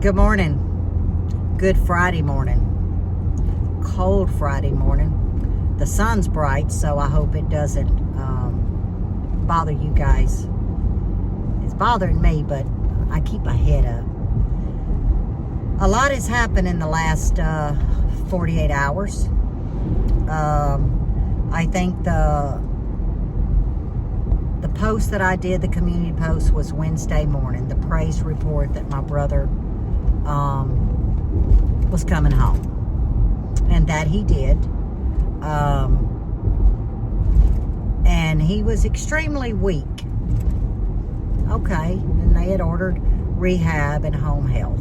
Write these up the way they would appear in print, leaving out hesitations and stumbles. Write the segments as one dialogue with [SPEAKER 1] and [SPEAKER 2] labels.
[SPEAKER 1] Good morning. Good Friday morning. Cold Friday morning. The sun's bright, so I hope it doesn't bother you guys. It's bothering me, but I keep my head up. A lot has happened in the last 48 hours. I think the post that I did, the community post, was Wednesday morning. The praise report that my brother was coming home, and that he did, and he was extremely weak. Okay, and they had ordered rehab and home health.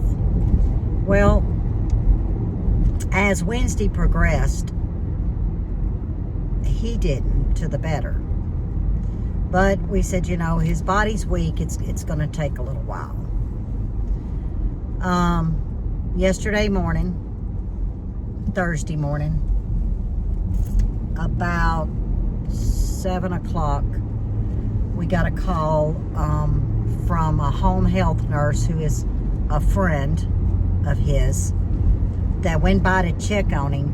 [SPEAKER 1] Well, as Wednesday progressed, he didn't to the better. But we said, you know, his body's weak. It's going to take a little while. Yesterday morning, Thursday morning, about 7 o'clock, we got a call from a home health nurse who is a friend of his that went by to check on him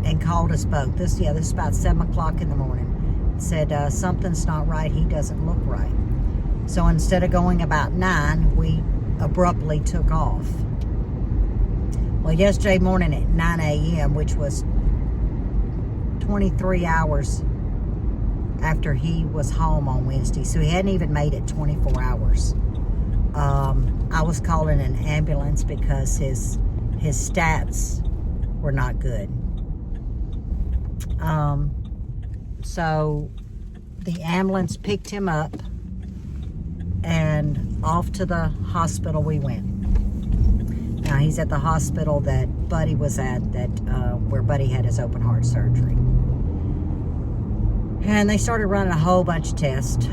[SPEAKER 1] and called us both. This is about 7 o'clock in the morning. Said something's not right. He doesn't look right. So instead of going about 9, we abruptly took off. Well, yesterday morning at 9 a.m., which was 23 hours after he was home on Wednesday, so he hadn't even made it 24 hours. I was calling an ambulance because his stats were not good. So the ambulance picked him up, and off to the hospital we went. Now he's at the hospital that Buddy was at, where Buddy had his open heart surgery. And they started running a whole bunch of tests,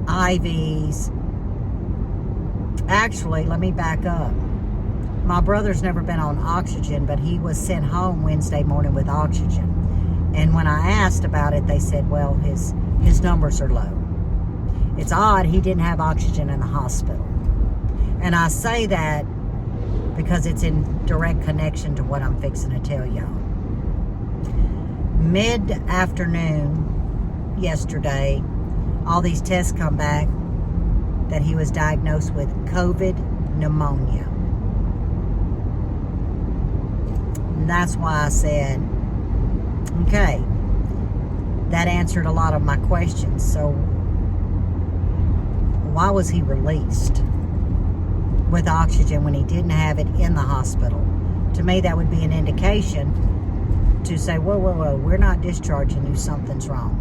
[SPEAKER 1] IVs. Actually, let me back up. My brother's never been on oxygen, but he was sent home Wednesday morning with oxygen. And when I asked about it, they said, well, his numbers are low. It's odd he didn't have oxygen in the hospital. And I say that because it's in direct connection to what I'm fixing to tell y'all. Mid-afternoon yesterday, all these tests come back that he was diagnosed with COVID pneumonia. And that's why I said, okay, that answered a lot of my questions. So why was he released with oxygen when he didn't have it in the hospital? To me, that would be an indication to say, whoa, we're not discharging you, something's wrong.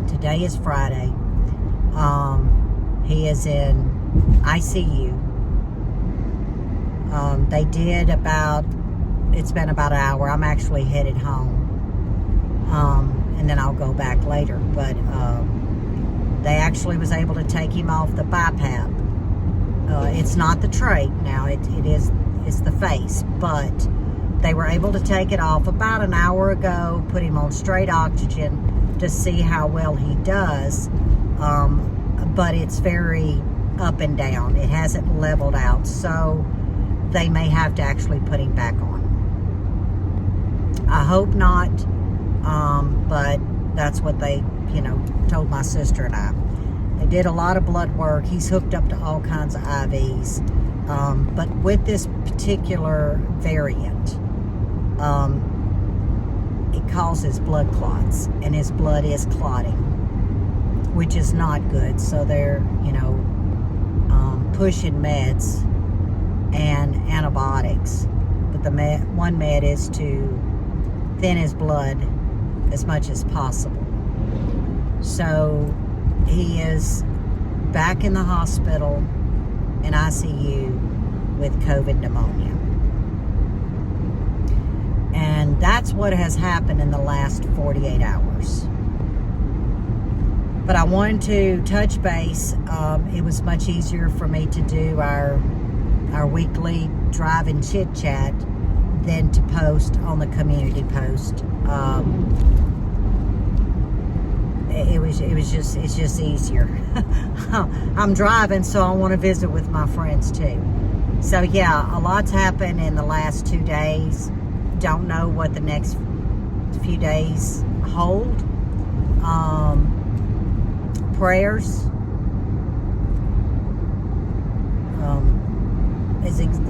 [SPEAKER 1] Today is Friday. He is in ICU. They did it's been about an hour. I'm actually headed home. And then I'll go back later. But they actually was able to take him off the BiPAP. It's not the trach now. It's the face. But they were able to take it off about an hour ago, put him on straight oxygen to see how well he does. But it's very up and down. It hasn't leveled out. So they may have to actually put him back on. I hope not. But that's what they, told my sister and I. They did a lot of blood work. He's hooked up to all kinds of IVs. But with this particular variant, it causes blood clots, and his blood is clotting, which is not good. So they're, pushing meds and antibiotics. But the one med is to thin his blood as much as possible. So he is back in the hospital in ICU with COVID pneumonia. And that's what has happened in the last 48 hours. But I wanted to touch base. It was much easier for me to do our weekly drive-in chit-chat than to post on the community post. it's just easier. I'm driving, so I want to visit with my friends too. So yeah, a lot's happened in the last 2 days. Don't know what the next few days hold. Prayers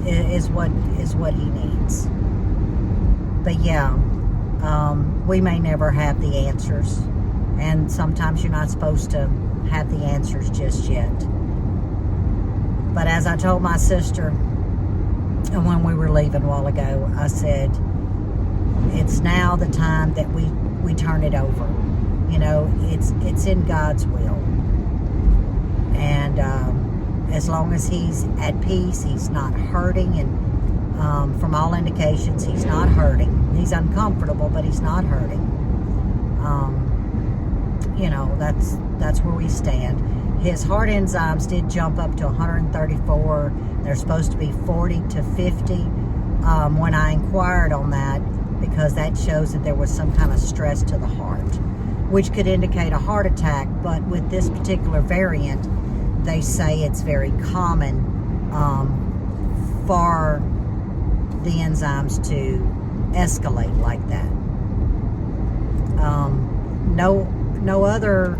[SPEAKER 1] is what he needs. But yeah, we may never have the answers, and sometimes you're not supposed to have the answers just yet. But as I told my sister when we were leaving a while ago, I said, it's now the time that we turn it over. You know, it's in God's will. And as long as he's at peace, he's not hurting, and from all indications, he's not hurting. He's uncomfortable, but he's not hurting. You know, that's where we stand. His heart enzymes did jump up to 134. They're supposed to be 40 to 50. When I inquired on that, because that shows that there was some kind of stress to the heart, which could indicate a heart attack. But with this particular variant, they say it's very common for the enzymes to escalate like that. No other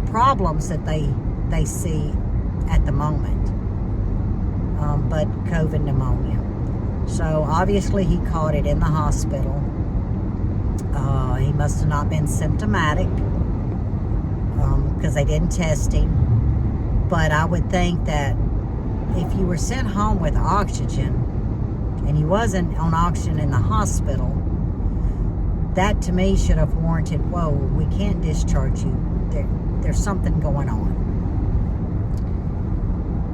[SPEAKER 1] problems that they see at the moment, but COVID pneumonia. So obviously he caught it in the hospital. He must have not been symptomatic because they didn't test him. But I would think that if you were sent home with oxygen and he wasn't on oxygen in the hospital, that to me should have warranted, whoa, we can't discharge you. There's something going on.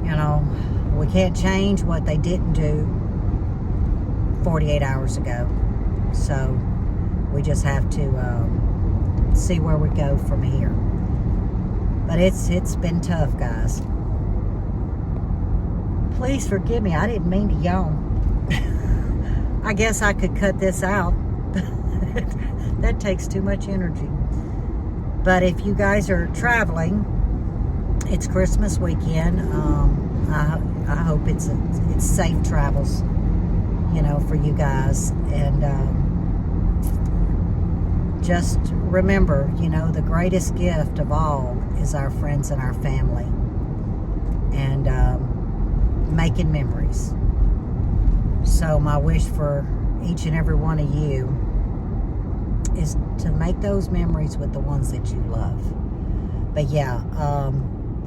[SPEAKER 1] You know, we can't change what they didn't do 48 hours ago. So we just have to see where we go from here. But it's been tough, guys. Please forgive me. I didn't mean to yawn. I guess I could cut this out. That takes too much energy. But if you guys are traveling, it's Christmas weekend. I hope it's safe travels, you know, for you guys. And just remember, you know, the greatest gift of all is our friends and our family, and making memories. So my wish for each and every one of you is to make those memories with the ones that you love. But yeah,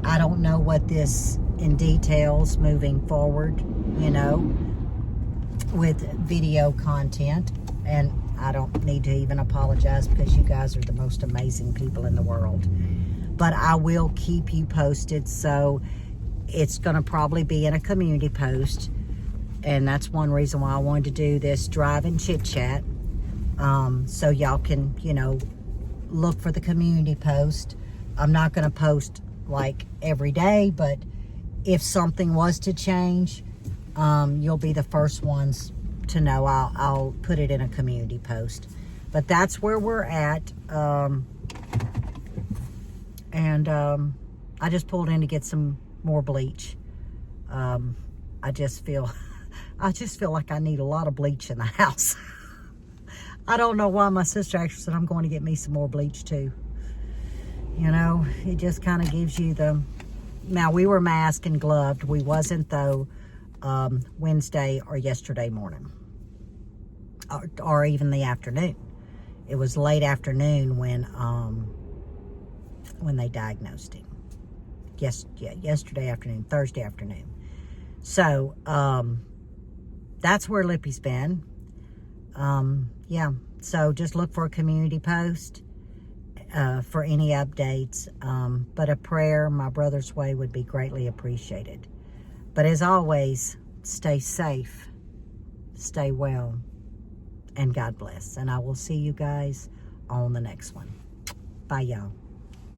[SPEAKER 1] I don't know what this entails moving forward, you know, with video content. And I don't need to even apologize, because you guys are the most amazing people in the world. But I will keep you posted. So it's going to probably be in a community post. And that's one reason why I wanted to do this drive-in chit-chat. So y'all can, you know, look for the community post. I'm not going to post like every day, but if something was to change, you'll be the first ones to know. I'll put it in a community post. But that's where we're at. I just pulled in to get some more bleach. I just feel like I need a lot of bleach in the house. I don't know why. My sister actually said I'm going to get me some more bleach too. You know, it just kind of gives you the... Now, we were masked and gloved. We wasn't, though, Wednesday or yesterday morning. Or even the afternoon. It was late afternoon when they diagnosed him. Yesterday afternoon, Thursday afternoon. So, that's where Lippy's been. Yeah, so just look for a community post for any updates. But a prayer my brother's way would be greatly appreciated. But as always, stay safe, stay well, and God bless. And I will see you guys on the next one. Bye, y'all.